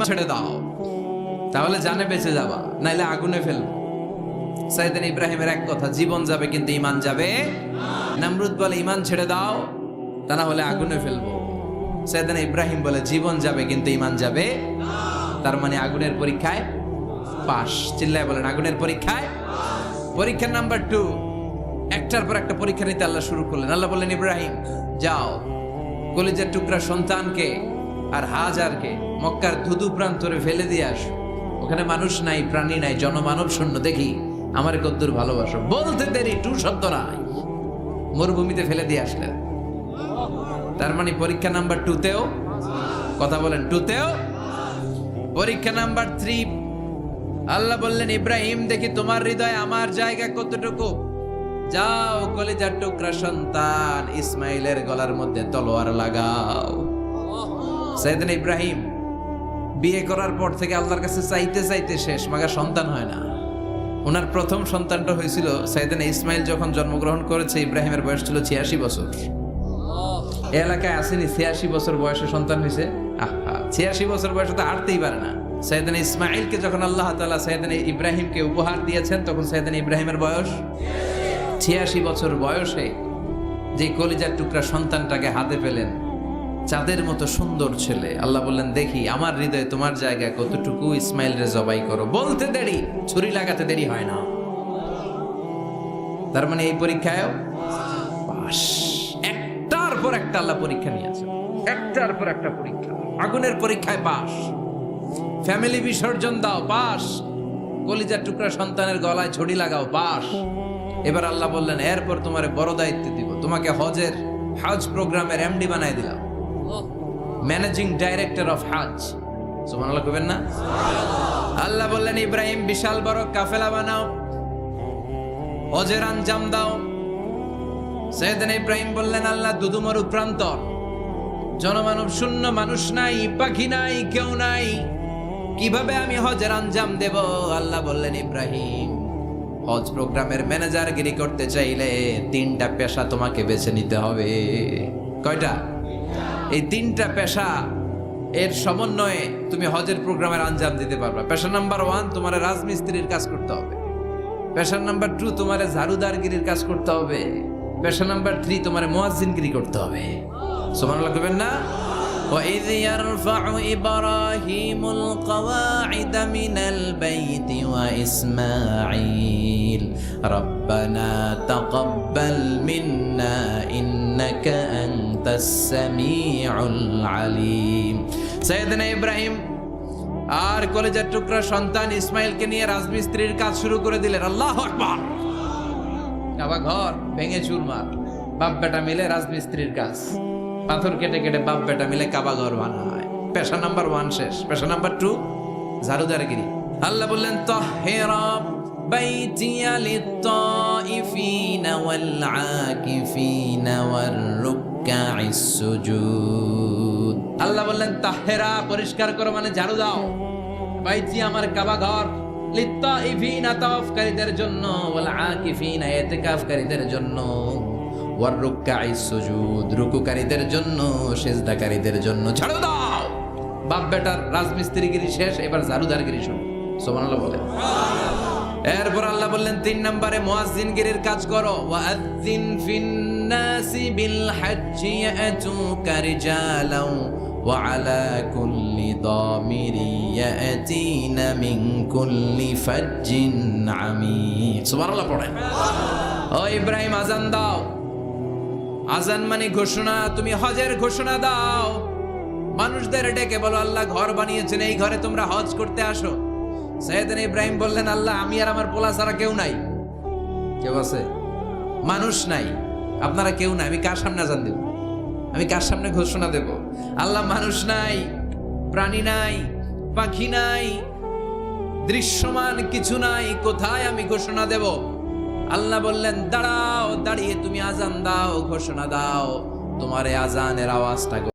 ছেড়ে দাও, তাহলে জানে বেঁচে যাবা, নাইলে আগুনে ফেলবো। সাইয়েদনা ইব্রাহিমের এক কথা, জীবন যাবে কিন্তু ঈমান যাবে। নমরুদ বলে ঈমান ছেড়ে দাও, তা না হলে আগুনে ফেলবো। সাইয়েদনা ইব্রাহিম বলে জীবন যাবে কিন্তু ঈমান যাবে। তার মানে আগুনের পরীক্ষায় পাস। চিল্লায় বলেন আগুনের পরীক্ষায়। পরীক্ষা নাম্বার 2, একটার পর একটা পরীক্ষা নিতে আল্লাহ শুরু করলেন। আল্লাহ বললেন ইব্রাহিম যাও, কলিজার টুকরা সন্তানকে আর হাজারকে মক্কার ধুধু প্রান্তরে ফেলে দিয়ে আস। ওখানে মানুষ নাই, প্রাণী নাই, জনমানব শূন্য, দেখি আমার কদ্দুর ভালোবাসো। বলতে দেরি, টু শব্দ নাই, মরুভূমিতে ফেলে দিয়ে আসলেন। তার মানে পরীক্ষা নাম্বার 2তেও, কথা বলেন 2তেও। পরীক্ষা নাম্বার 3, আল্লাহ বললেন ইব্রাহিম দেখি তোমার হৃদয়ে আমার জায়গা কতটুকু। যাও, কলিজার টুকরা সন্তান ইসমাইলের গলার মধ্যে তলোয়ার লাগাও। সাইয়েদনা ইব্রাহিম বিয়ে করার পর থেকে আল্লাহর কাছে চাইতে চাইতে শেষ, মাগার সন্তান হয় না। ওনার প্রথম সন্তানটা হয়েছিল সাইয়েদনা ইসমাইল যখন জন্মগ্রহণ করেছে। ইব্রাহিমের বয়স ছিল 86 বছর। এই এলাকায় আসেনি 86 বছর বয়সে সন্তান হয়েছে? 86 বছর বয়সে তো হাঁটতেই পারে না। সাইয়েদনা ইসমাইলকে যখন আল্লাহ তাআলা সাইয়েদনা ইব্রাহিমকে উপহার দিয়েছেন, তখন সাইয়েদনা ইব্রাহিমের বয়স 86 বছর বয়সে যে কলিজার টুকরা সন্তানটাকে হাতে পেলেন, চাঁদের মতো সুন্দর ছেলে। আল্লাহ বললেন দেখি আমার হৃদয়ে তোমার জায়গা কতটুকু, ইসমাইল রে জবাই করো। বলতে দেরি, ছুরি লাগাতে দেরি হয় না। তার মানে এই পরীক্ষায় পাস। একটার পর একটা আল্লাহ পরীক্ষা নিয়েছে, একটার পর একটা পরীক্ষা। আগুনের পরীক্ষায় পাস, ফ্যামিলি বিসর্জন দাও, পাস। কলিজার টুকরা সন্তানের গলায় ছড়ি লাগাও, পাস। এবার আল্লাহ বললেন এরপর তোমার বড় দায়িত্ব দিব, তোমাকে হজ প্রোগ্রামের এমডি বানাই দিলাম, ম্যানেজিং ডাইরেক্টর অফ হজ। সুবহানাল্লাহ কইবেন না? আল্লাহ বললেন ইব্রাহিম বিশাল বড় কাফেলা বানাও, হজের আঞ্জাম দাও। সাইয়েদনা ইব্রাহিম বললেন আল্লাহ দুদুমরু প্রান্তর, জনমানব শূন্য, মানুষ নাই, পাখি নাই, কেউ নাই, কিভাবে আমি হজের আঞ্জাম দেব? আল্লাহ বললেন ইব্রাহিম হজ প্রোগ্রামের ম্যানেজারগিরি করতে চাইলে 3টা পেশা তোমাকে বেছে নিতে হবে। কয়টা? এই 3টা পেশা এর সমন্বয়ে তুমি হজের প্রোগ্রামের আঞ্জাম দিতে পারবে। পেশা নাম্বার 1 তোমার রাজমিস্ত্রির কাজ করতে হবে। পেশা নাম্বার 2 তোমার ঝাড়ুদারগিরির কাজ করতে হবে। পেশা নাম্বার 3 তোমার মুয়াজ্জিনগিরি করতে হবে। সুবহানাল্লাহ কইবেন না? وَإِذْ يَرْفَعُ إِبْرَاهِيمُ الْقَوَاعِدَ مِنَ الْبَيْتِ وَإِسْمَاعِيلُ رَبَّنَا تَقَبَّلْ مِنَّا إِنَّكَ أَنْتَ السَّمِيعُ الْعَلِيمُ। সাইয়েদনা ইব্রাহিম আর কলেজের টুকরা সন্তান ইসমাইলকে নিয়ে রাজমিস্ত্রির কাজ শুরু করে দিলেন। আল্লাহু আকবার। কাবা ঘর ভেঙে চুরমার, বাপ বেটা মিলে রাজমিস্ত্রির কাজ, পাথর কেটে কেটে বাপ বেটা মিলে কাবা ঘর বানায়। পেশা নাম্বার 1 শেষ। পেশা নাম্বার 2 ঝাড়ুদারগিরি। আল্লাহ বললেন তাহিরা বাইতিয়া লিত-তাইফিনা ওয়াল আকিফিনা ওয়ার রুকআইস সুজুদ। আল্লাহ বললেন তাহিরা পরিষ্কার করো, মানে ঝাড়ু দাও। বাইতি আমার কাবা ঘর, লিত-তাইফিনা তাওয়াফকারীদের জন্য, ওয়াল আকিফিনা ইতিকাফকারীদের জন্য, ওয়ার রুকআইস সুজুদ রুকুকারীদের জন্য, সিজদাকারীদের জন্য। ঝাড়ু দাও। বাপ বেটার রাজমিস্ত্রিগিরি শেষ, এবার ঝাড়ুদারগিরি শুরু। সুবহানাল্লাহ বলে। এরপর আল্লাহ বললেন 3 নম্বরে মুয়াজ্জিনগিরির কাজ করো। ওয়াআযিন ফিন-নাসি বিল হজ্জি ইয়াতুকা রিজালান ওয়া আলা কুল্লি দামিরি ইয়াতিনা মিন কুল্লি ফাজ্জিন আমিক। সুবহানাল্লাহ পড়েন। ও ইব্রাহিম আযান দাও। আযান মানে ঘোষণা, তুমি হজের ঘোষণা দাও। মানুষদের ডেকে বলো আল্লাহ ঘর বানিয়েছেন, এই ঘরে তোমরা হজ করতে আসো। সাইয়েদনা ইব্রাহিম বললেন আল্লাহ আমি আর আমার পোলা ছাড়া কেউ নাই। কেউ আছে? মানুষ নাই, আপনারা কেউ নাই, আমি কার সামনে আযান দেব? আমি কার সামনে ঘোষণা দেব? আল্লাহ মানুষ নাই, প্রাণী নাই, পাখি নাই, দৃশ্যমান কিছু নাই, কোথায় আমি ঘোষণা দেব? আল্লাহ বললেন দাঁড়াও, দাঁড়িয়ে তুমি আযান দাও, ঘোষণা দাও। তোমার এই আযানের আওয়াজটা